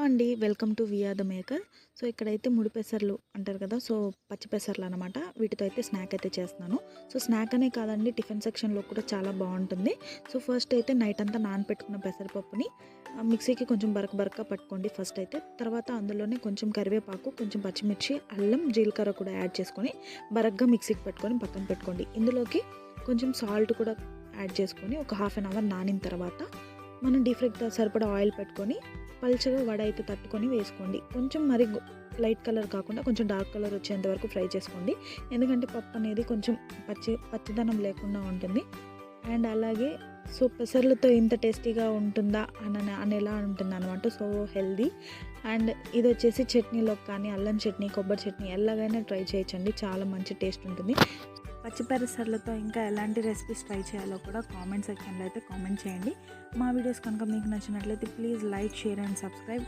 అండి. Welcome to we are the maker. So, ఇక్కడైతే ముడి పెసర్లు అంటారు కదా! సో, పచ్చి పెసర్లు అనమాట. వీటితో అయితే స్నాక్ అయితే చేస్తున్నాను. సో, స్నాక్ అనే కాదండి, టిఫిన్ సెక్షన్‌లో కూడా చాలా బావుంటుంది. సో, ఫస్ట్ అయితే నైట్ అంతా నానపెట్టుకున్న పెసరపప్పుని మిక్సీకి కొంచెం బరకగా పట్టుకోండి ఫస్ట్ అయితే. తర్వాత అందులోనే కొంచెం కరివేపాకు, కొంచెం పచ్చిమిర్చి, అల్లం, జీలకర్ర కూడా యాడ్ చేసుకొని బరగ్గా మిక్సీకి పెట్టుకొని పక్కన పెట్టుకోండి. ఇందులోకి కొంచెం సాల్ట్ కూడా యాడ్ చేసుకొని ఒక హాఫ్ అన్ అవర్ నానిన తర్వాత మనం డీప్ ఫ్రైకి సరిపడా ఆయిల్ పెట్టుకొని పల్చగా వడ అయితే తట్టుకొని వేసుకోండి. కొంచెం మరి లైట్ కలర్ కాకుండా కొంచెం డార్క్ కలర్ వచ్చేంత వరకు ఫ్రై చేసుకోండి. ఎందుకంటే పప్పు అనేది కొంచెం పచ్చిదనం లేకుండా ఉంటుంది. అండ్ అలాగే సో, పెసర్లతో ఇంత టేస్టీగా ఉంటుందా అనేలా ఉంటుందన్నమాట. So, healthy. అండ్ ఇది వచ్చేసి చట్నీలోకి కానీ అల్లం చట్నీ, కొబ్బరి చట్నీ ఎలాగైనా ట్రై చేయొచ్చండి. చాలా మంచి టేస్ట్ ఉంటుంది. పచ్చి పెసర్లతో ఇంకా ఎలాంటి రెసిపీస్ ట్రై చేయాలో కూడా కామెంట్ సెక్షన్లో అయితే కామెంట్ చేయండి. మా వీడియోస్ కనుక మీకు నచ్చినట్లయితే please like, share and subscribe.